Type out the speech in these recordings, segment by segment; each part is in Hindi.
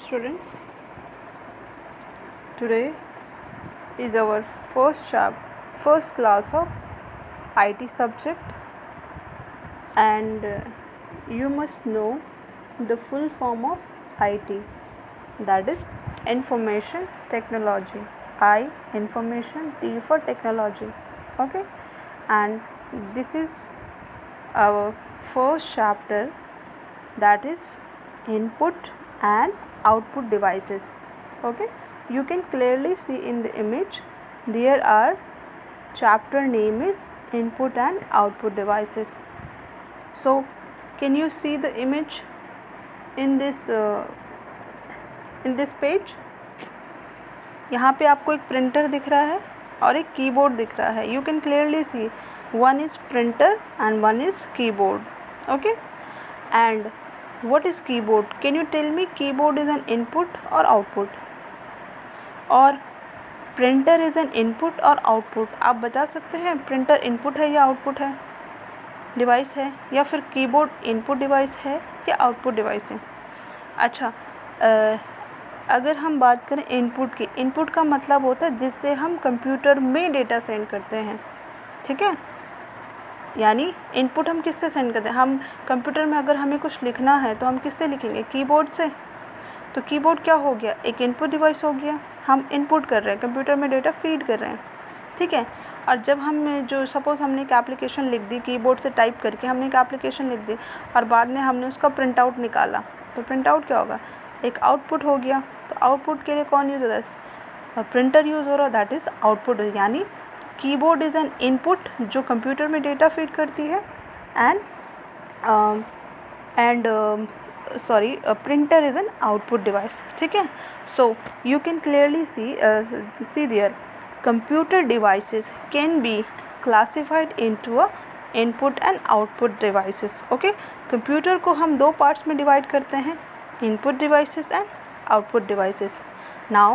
students. Today is our first class of IT subject, and you must know the full form of IT, that is information technology. I, information, T for technology. Okay, and this is our first chapter, that is input and output devices. Okay, you can clearly see in the image there are chapter name is input and output devices. So can you see the image in this page? यहाँ पे आपको एक प्रिंटर दिख रहा है और एक कीबोर्ड दिख रहा है. You can clearly C one is printer and one is keyboard. Okay, and what is keyboard? Can you tell me keyboard is an input or output, or printer is an input or output? आप बता सकते हैं प्रिंटर इनपुट है या आउटपुट है डिवाइस है, या फिर कीबोर्ड इनपुट डिवाइस है या आउटपुट डिवाइस है? अच्छा, अगर हम बात करें इनपुट की, इनपुट का मतलब होता है जिससे हम कंप्यूटर में डेटा सेंड करते हैं. ठीक है, यानी इनपुट हम किससे सेंड करते हैं? हम कंप्यूटर में अगर हमें कुछ लिखना है तो हम किससे लिखेंगे? कीबोर्ड से. तो कीबोर्ड क्या हो गया? एक इनपुट डिवाइस हो गया. हम इनपुट कर रहे हैं, कंप्यूटर में डेटा फीड कर रहे हैं. ठीक है, और जब हम जो सपोज़ हमने एक एप्लीकेशन लिख दी, कीबोर्ड से टाइप करके हमने एक एप्लीकेशन लिख दी और बाद में हमने उसका प्रिंट आउट निकाला, तो प्रिंट आउट क्या होगा? एक आउटपुट हो गया. तो आउटपुट के लिए कौन यूज़ हो रहा है? प्रिंटर यूज़ हो रहा है, दैट इज़ आउटपुट. यानी कीबोर्ड इज़ एन इनपुट जो कंप्यूटर में डेटा फीड करती है, and printer is an output device. ठीक है, so you can clearly see there computer devices can be classified into a input and output devices. Okay, computer को हम दो parts में divide करते हैं, input devices and output devices. Now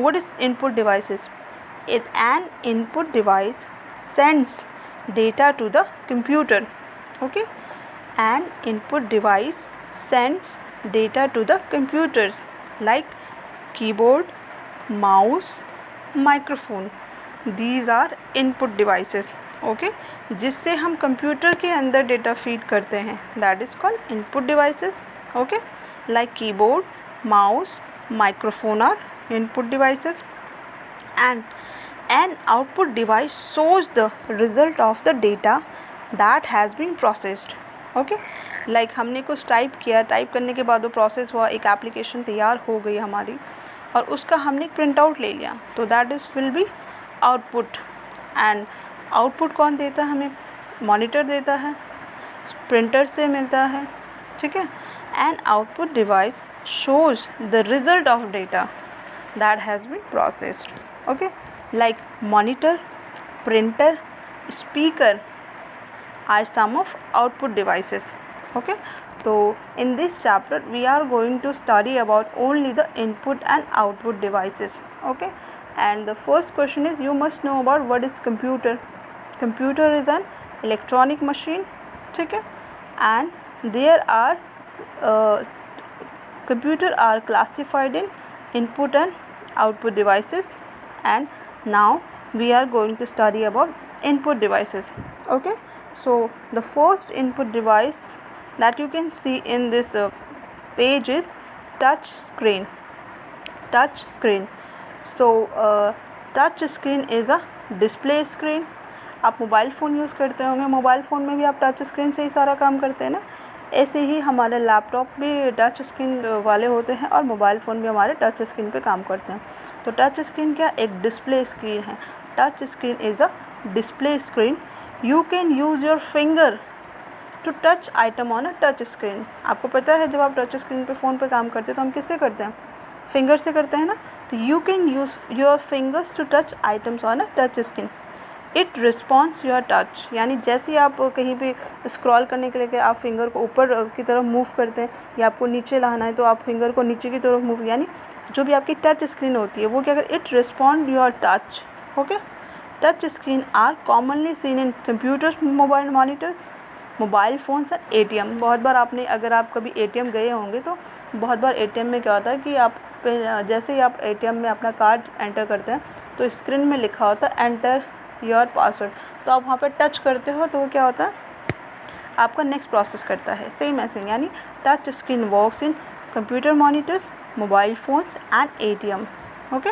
what is input devices? An input device sends data to the computer. Okay, an input device sends data to the computers like keyboard, mouse, microphone. These are input devices. Okay, जिससे हम कंप्यूटर के अंदर डेटा फीड करते हैं, that is called input devices. Okay, like keyboard, mouse, microphone are input devices. And an output device shows the result of the data that has been processed. Okay, like हमने कुछ टाइप किया, टाइप करने के बाद वो प्रोसेस हुआ, एक एप्लीकेशन तैयार हो गई हमारी, और उसका हमने प्रिंट आउट ले लिया, तो that is will be output. And output कौन देता है हमें? मॉनिटर देता है, प्रिंटर से मिलता है. ठीक है, and output device shows the result of data that has been processed. Okay, like monitor, printer, speaker are some of output devices. Okay, so in this chapter we are going to study about only the input and output devices. Okay, and the first question is, you must know about what is computer. Computer is an electronic machine. ठीक है, and there are computer are classified in input and output devices, and now we are going to study about input devices. Okay, so the first input device that you can see in this page is touch screen. Touch screen. So touch screen is a display screen. आप मोबाइल फ़ोन यूज़ करते होंगे, मोबाइल फ़ोन में भी आप टच स्क्रीन से ही सारा काम करते हैं ना. ऐसे ही हमारे लैपटॉप भी टच स्क्रीन वाले होते हैं और मोबाइल फ़ोन भी हमारे टच स्क्रीन पे काम करते हैं. तो टच स्क्रीन क्या? एक डिस्प्ले स्क्रीन है. Touch screen is a display screen. You can use your finger to touch item on a touch screen. आपको पता है जब आप टच स्क्रीन पे फ़ोन पे काम करते हैं तो हम किससे करते हैं? फिंगर से करते हैं ना. तो you can use your fingers to touch items on a touch screen. It response your touch. यानी जैसे ही आप कहीं पे स्क्रॉल करने के लिए आप फिंगर को ऊपर की तरफ मूव करते हैं, या आपको नीचे लाना है तो आप फिंगर को नीचे की तरफ मूव, यानी जो भी आपकी टच स्क्रीन होती है वो क्या करती है? It respond your touch. Okay, touch screen are commonly seen in computers, mobile monitors, mobile phones और ATM. बहुत बार आपने, अगर आप कभी ATM गए होंगे तो बहुत बार एटीएम में क्या होता है कि आप जैसे ही आप एटीएम में अपना कार्ड एंटर करते हैं तो स्क्रीन में लिखा होता है एंटर योर पासवर्ड, तो आप वहाँ पे टच करते हो तो वो क्या होता है, आपका नेक्स्ट प्रोसेस करता है। सेम ऐसे यानी touch screen works in computer monitors, mobile phones and ATM. Okay,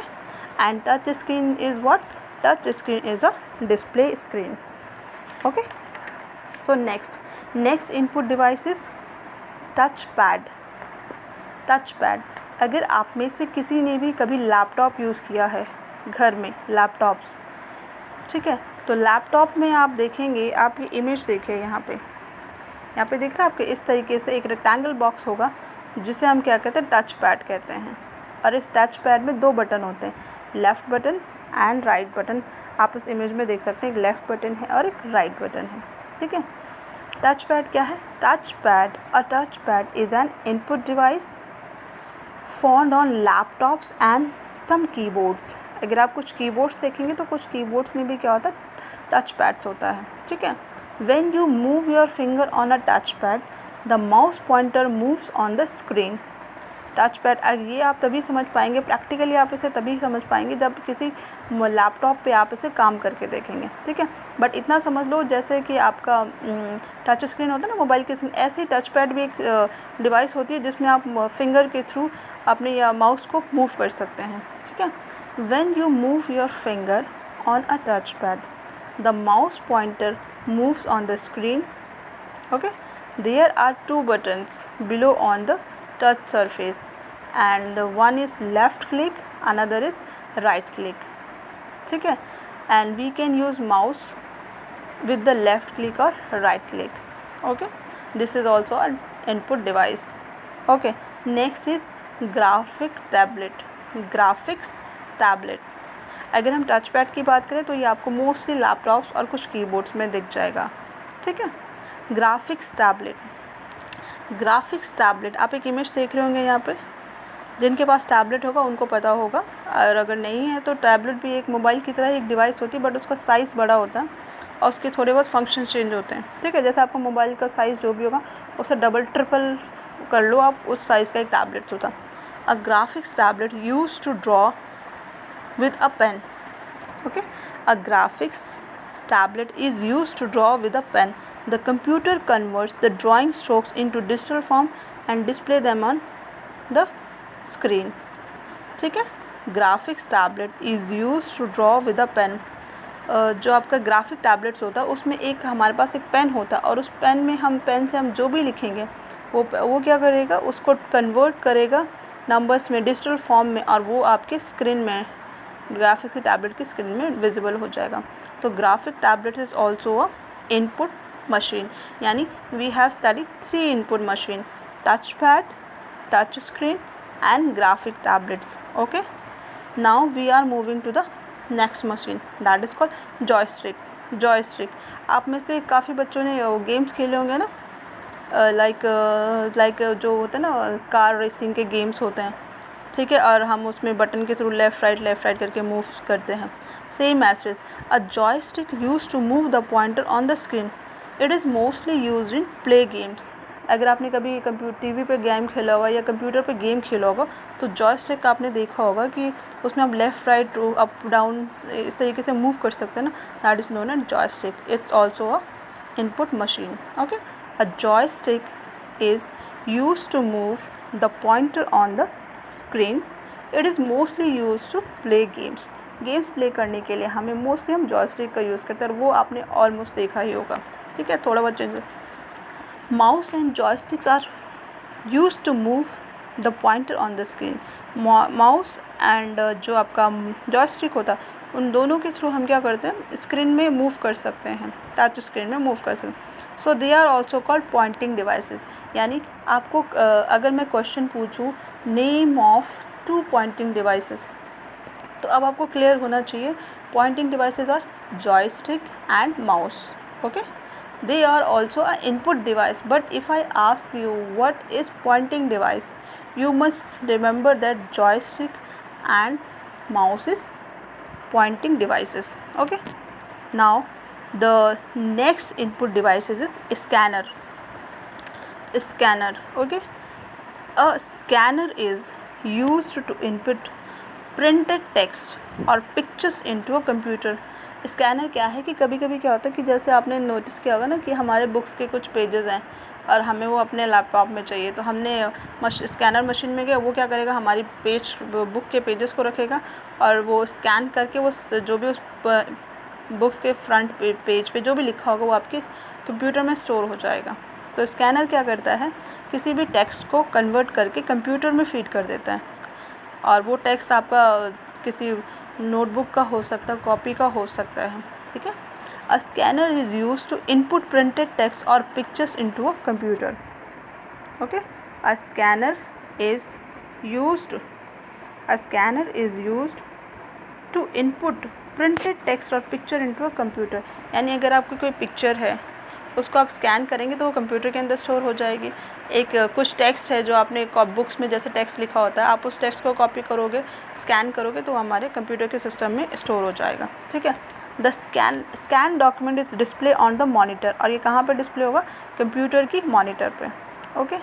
and touch screen is what, touch screen is a display screen. Okay, so next input device is touch pad. Touch pad, अगर आप में से किसी ने भी कभी लैपटॉप यूज़ किया है घर में, लैपटॉप्स, ठीक है, तो लैपटॉप में आप देखेंगे, आप ये इमेज देखिए यहाँ पे देख रहे हैं आपके, इस तरीके से एक रेक्टेंगल बॉक्स होगा जिसे हम क्या कहते हैं, टच पैड कहते हैं। और इस टच पैड में 2 बटन होते हैं, left button and right button. आप इस इमेज में देख सकते हैं एक लेफ़्ट बटन है और एक राइट बटन है, ठीक है। टच पैड क्या है, touch pad is an input device found on laptops and some keyboards. अगर आप कुछ कीबोर्ड्स देखेंगे तो कुछ कीबोर्ड्स में भी क्या होता है, टच पैड्स होता है, ठीक है। When you move your finger on a touchpad, the mouse pointer moves on the screen. Touch pad, ये आप तभी समझ पाएंगे, प्रैक्टिकली आप इसे तभी समझ पाएंगे जब किसी लैपटॉप पे आप इसे काम करके देखेंगे, ठीक है। बट इतना समझ लो जैसे कि आपका टच स्क्रीन होता है ना मोबाइल की स्क्रीन, ऐसे ही टच पैड भी एक डिवाइस होती है जिसमें आप फिंगर के थ्रू अपने या माउस को मूव कर सकते हैं, ठीक है। When you move your finger on a touch pad, the mouse pointer moves on the screen. Okay, there are 2 buttons below on the touch surface, and one is left click, another is right click, ठीक है। and we can use mouse with the left click or right click. Okay, this is also an input device. Okay, next is graphics tablet. अगर हम टच पैड की बात करें तो ये आपको मोस्टली लैपटॉप्स और कुछ कीबोर्ड्स में दिख जाएगा, ठीक है। ग्राफिक्स टैबलेट, आप एक इमेज देख रहे होंगे यहाँ पे, जिनके पास टैबलेट होगा उनको पता होगा, और अगर नहीं है तो टैबलेट भी एक मोबाइल की तरह एक डिवाइस होती है, बट उसका साइज़ बड़ा होता है और उसके थोड़े बहुत फंक्शन चेंज होते हैं, ठीक है। जैसे आपका मोबाइल का साइज़ जो भी होगा उसे डबल ट्रिपल कर लो आप, उस साइज़ का एक टैबलेट होता है। A graphics tablet use to draw with a pen. Okay, a graphics tablet is used to draw with a pen. The computer converts the drawing strokes into digital form and display them on the screen. ठीक है, graphics tablet is used to draw with a pen. जो आपका ग्राफिक टैबलेट्स होता है उसमें एक हमारे पास एक पेन होता है, और उस पेन में पेन से हम जो भी लिखेंगे वो क्या करेगा, उसको कन्वर्ट करेगा नंबर्स में, डिजिटल फॉर्म में, और वो आपके स्क्रीन में, ग्राफिक्स की टैबलेट की स्क्रीन में विजिबल हो जाएगा। तो graphic tablet is also a input machine, यानी we have study 3 input machine, touch pad, touch screen and graphic tablets. Okay, now we are moving to the next machine, that is called joystick. आप में से काफ़ी बच्चों ने गेम्स खेले होंगे ना, लाइक जो होता है ना कार रेसिंग के गेम्स होते हैं, ठीक है, और हम उसमें बटन के थ्रू लेफ़्ट राइट करके मूव करते हैं। Same as a joystick use to move the pointer on the screen. It is mostly use in play games. अगर आपने कभी टीवी पे गेम खेला होगा या कंप्यूटर पे गेम खेला होगा तो जॉयस्टिक का आपने देखा होगा कि उसमें आप लेफ़्ट राइट अप डाउन इस तरीके से मूव कर सकते हैं ना, that is known as joystick. It's also a input machine. Okay, a joystick is use to move the pointer on the screen. It is mostly use to play games play करने के लिए हम जॉयस्टिक का यूज़ करते हैं, और वो आपने ऑलमोस्ट देखा ही होगा, ठीक है, थोड़ा बहुत change. Mouse and joysticks are use to move the pointer on the screen. Mouse and जो आपका जॉयस्टिक होता है उन दोनों के थ्रू हम क्या करते हैं, स्क्रीन में मूव कर सकते हैं, टच स्क्रीन में मूव कर सकते हैं। So they are also called pointing devices. यानी आपको अगर मैं क्वेश्चन पूछूँ नेम ऑफ 2 पॉइंटिंग डिवाइसेस, तो अब आपको क्लियर होना चाहिए pointing devices are joystick and mouse. Okay, they are also an input device, but if I ask you what is pointing device, you must remember that joystick and mouse is pointing devices. Okay, now the next input devices is scanner. Okay, A scanner is used to input printed text और pictures into a computer. Scanner क्या है कि कभी कभी क्या होता है कि जैसे आपने नोटिस किया होगा ना कि हमारे बुक्स के कुछ पेजेस हैं और हमें वो अपने लैपटॉप में चाहिए, तो हमने स्कैनर मशीन में गया, वो क्या करेगा, हमारी बुक के पेजेस को रखेगा और वो स्कैन करके वो जो भी उस बुक्स के फ्रंट पेज पे जो भी लिखा होगा वो आपके कंप्यूटर में स्टोर हो जाएगा. तो स्कैनर क्या करता है, किसी भी टेक्स्ट को कन्वर्ट करके कंप्यूटर में फीड कर देता है और वो टेक्स्ट आपका किसी नोटबुक का हो सकता है, कॉपी का हो सकता है. ठीक है. A scanner is use to input printed text और pictures into a computer. Okay. A scanner is used to input printed text और पिक्चर इनटू अ कंप्यूटर. यानी अगर आपकी कोई पिक्चर है उसको आप स्कैन करेंगे तो वो कंप्यूटर के अंदर स्टोर हो जाएगी. एक कुछ टेक्स्ट है जो आपने बुक्स में जैसे टेक्स्ट लिखा होता है, आप उस टेक्स्ट को कॉपी करोगे, स्कैन करोगे तो हमारे कंप्यूटर के सिस्टम में स्टोर हो जाएगा. ठीक है. The scan document is display on the monitor. और ये कहाँ पर डिस्प्ले होगा, कंप्यूटर की मॉनिटर पे. Okay.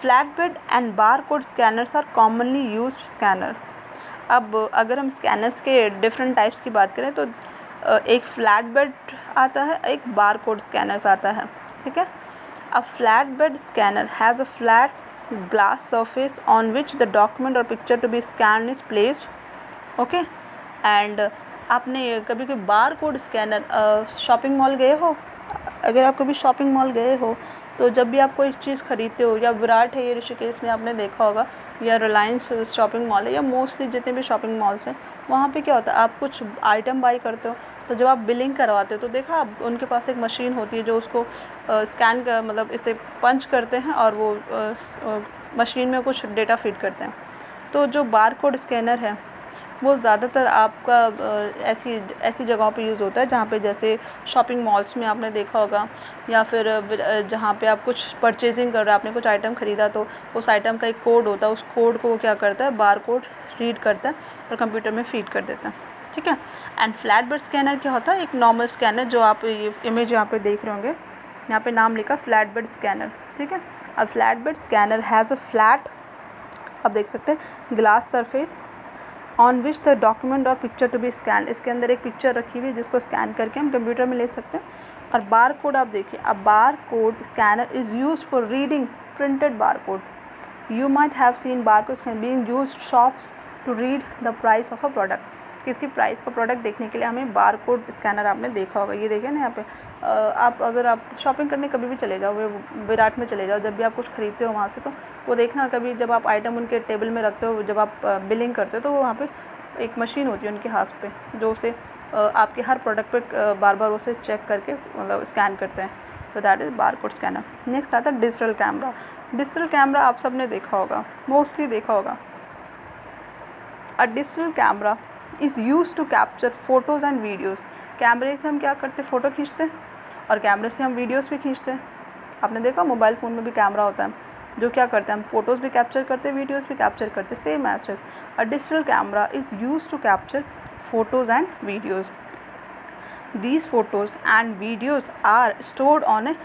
Flatbed and bar code scanners are commonly used scanner. अब अगर हम स्कैनर्स के डिफरेंट टाइप्स की बात करें तो एक फ्लैट बेड आता है, एक बार कोड स्कैनर्स आता है. ठीक है. A flat bed scanner has a flat glass surface on which the document और picture to be scan is placed. Okay. And आपने कभी कोई bar code scanner shopping mall गए हो, अगर आप कभी शॉपिंग मॉल गए हो तो जब भी आप कोई चीज़ खरीदते हो, या विराट है ये ऋषिकेश में आपने देखा होगा, या रिलायंस शॉपिंग मॉल है, या मोस्टली जितने भी शॉपिंग मॉल्स हैं वहाँ पे क्या होता है, आप कुछ आइटम बाई करते हो तो जब आप बिलिंग करवाते हो तो देखा आप उनके पास एक मशीन होती है जो उसको स्कैन कर मतलब इसे पंच करते हैं और वो मशीन में कुछ डेटा फीड करते हैं. तो जो बार कोड स्कैनर है वो ज़्यादातर आपका ऐसी जगहों पे यूज़ होता है जहाँ पे जैसे शॉपिंग मॉल्स में आपने देखा होगा, या फिर जहाँ पे आप कुछ परचेजिंग कर रहे हो, आपने कुछ आइटम ख़रीदा तो उस आइटम का एक कोड होता है, उस कोड को वो क्या करता है, बार कोड रीड करता है और कंप्यूटर में फीड कर देता है. ठीक है. एंड फ्लैट बेड स्कैनर क्या होता है, एक नॉर्मल स्कैनर जो आप ये इमेज यहाँ पे देख रहे होंगे, यहाँ पे नाम लिखा फ्लैट बेड स्कैनर. ठीक है. A flat bed scanner has a flat, आप देख सकते हैं, glass surface on which the document और पिक्चर टू बी स्कैन. इसके अंदर एक पिक्चर रखी हुई है जिसको स्कैन करके हम कंप्यूटर में ले सकते हैं. और बार कोड आप देखिए, a bar code scanner is use for reading printed bar code. You might have seen bar code scanner being used shops to read the price of a product. किसी प्राइस का प्रोडक्ट देखने के लिए हमें बार कोड स्कैनर आपने देखा होगा. ये देखें ना यहाँ पे, आप अगर आप शॉपिंग करने कभी भी चले जाओ, विराट में चले जाओ, जब भी आप कुछ खरीदते हो वहाँ से, तो वो देखना कभी जब आप आइटम उनके टेबल में रखते हो, जब आप बिलिंग करते हो तो वहाँ पे एक मशीन होती है उनके हाथ पे जो उसे आपके हर प्रोडक्ट पे बार बार उसे चेक करके मतलब स्कैन करते हैं. तो that is bar code scanner. Next आता है डिजिटल कैमरा. डिजिटल कैमरा आप सब ने देखा होगा, मोस्टली देखा होगा. A digital camera is use to capture photos and videos. कैमरे से हम क्या करते हैं, फ़ोटो खींचते हैं और कैमरे से हम वीडियोज़ भी खींचते हैं. आपने देखा मोबाइल फ़ोन में भी कैमरा होता है जो क्या करते हैं, हम फ़ोटोज़ भी कैप्चर करते हैं, वीडियोज़ भी कैप्चर करते हैं. Same as a digital camera is use to capture photos and videos. These photos and videos are stored on a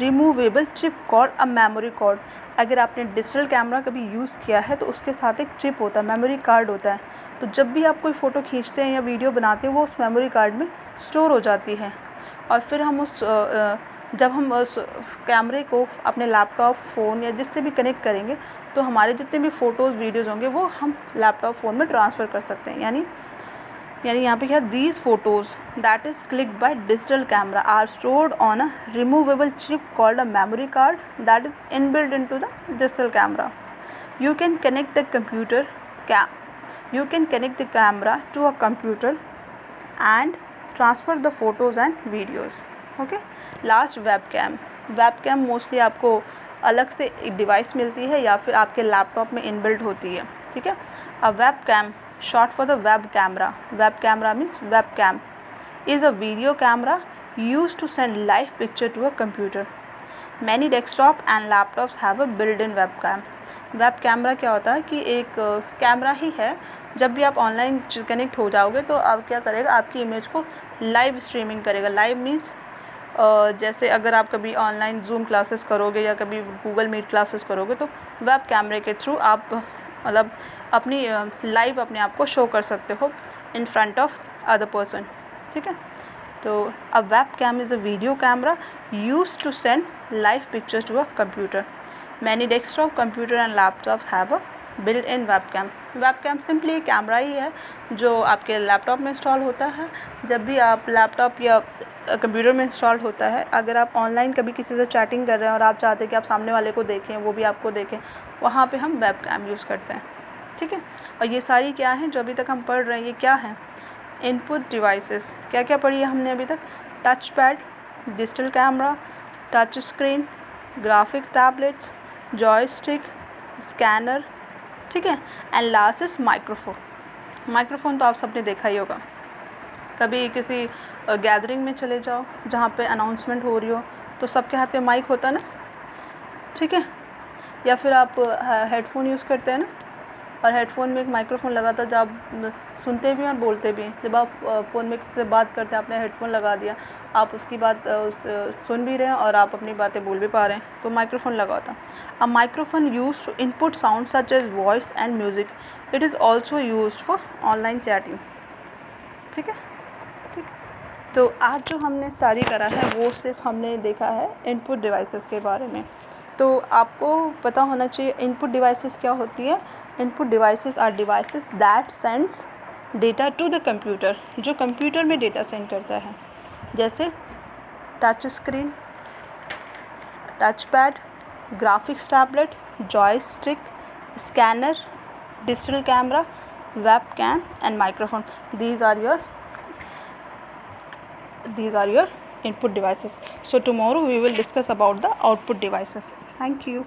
removable chip called a memory card. अगर आपने डिजिटल कैमरा कभी यूज़ किया है तो उसके साथ एक चिप होता है, मेमोरी कार्ड होता है. तो जब भी आप कोई फ़ोटो खींचते हैं या वीडियो बनाते हैं वो उस मेमोरी कार्ड में स्टोर हो जाती है. और फिर हम जब हम उस कैमरे को अपने लैपटॉप, फ़ोन या जिससे भी कनेक्ट करेंगे तो हमारे जितने भी फ़ोटोज़ वीडियोज़ होंगे वो हम लैपटॉप, फ़ोन में ट्रांसफ़र कर सकते हैं. यानी यहाँ पे क्या, these photos that is clicked by digital camera are stored on a removable chip called a memory card that is inbuilt into the digital camera. You can connect the camera to a computer and transfer the photos and videos. Okay. Last webcam mostly आपको अलग से एक डिवाइस मिलती है या फिर आपके लैपटॉप में इनबिल्ट होती है. ठीक है. अ webcam, short for the web camera. Web camera means webcam is a video camera used to send live picture to a computer. Many desktop and laptops have a built-in webcam. Web camera क्या होता है कि एक कैमरा ही है. जब भी आप ऑनलाइन कनेक्ट हो जाओगे तो आप क्या करेगा, आपकी इमेज को लाइव स्ट्रीमिंग करेगा. लाइव मीन्स जैसे अगर आप कभी ऑनलाइन जूम क्लासेस करोगे या कभी गूगल मीट क्लासेस करोगे तो वेब कैमरे के थ्रू आप मतलब अपनी लाइव अपने आप को शो कर सकते हो in front of other person, ठीक है। तो a web cam is a video camera used to send live pictures to a computer. Many desktop computer and laptop have a built in web cam. Web cam simply एक कैमरा ही है जो आपके लैपटॉप में इंस्टॉल होता है। जब भी आप लैपटॉप या कंप्यूटर में इंस्टॉल होता है, अगर आप ऑनलाइन कभी किसी से चैटिंग कर रहे हैं और आप चाहते हैं कि आप सामने वाले को देखें, वो भी आपको देखें, वहाँ पे हम वेब कैम यूज़ करते हैं, ठीक है। और ये सारी क्या हैं जो अभी तक हम पढ़ रहे हैं, ये क्या हैं? Input devices. क्या क्या पढ़ी है हमने अभी तक? Touch pad, digital camera, touch screen, graphic tablets, joystick, scanner, ठीक है। And last is microphone. Microphone तो आप सबने देखा ही होगा। कभी किसी गैदरिंग में चले जाओ जहाँ पे अनाउंसमेंट हो रही हो तो सबके हाथ पे माइक होता है ना, ठीक है। या फिर आप हेडफोन यूज़ करते हैं ना, और हेडफोन में एक माइक्रोफोन लगा था जब आप सुनते भी हैं और बोलते भी हैं। जब आप फ़ोन में किसी से बात करते हैं, आपने हेडफोन लगा दिया, आप उसकी बात सुन भी रहे हैं और आप अपनी बातें बोल भी पा रहे हैं, तो माइक्रोफोन लगा होता। A microphone use to input sound such as voice and music. It is also use for online chatting, ठीक है। ठीक, तो आज जो हमने स्टडी करा है वो सिर्फ हमने देखा है इनपुट डिवाइसेस के बारे में। तो आपको पता होना चाहिए इनपुट डिवाइसेस क्या होती है। Input devices are devices that sends data to the computer, जो कंप्यूटर में डेटा सेंड करता है, जैसे touch screen, touch pad, graphics tablet, joystick, scanner, digital camera, web cam and microphone. These are your input devices. So tomorrow we will discuss about the output devices. Thank you.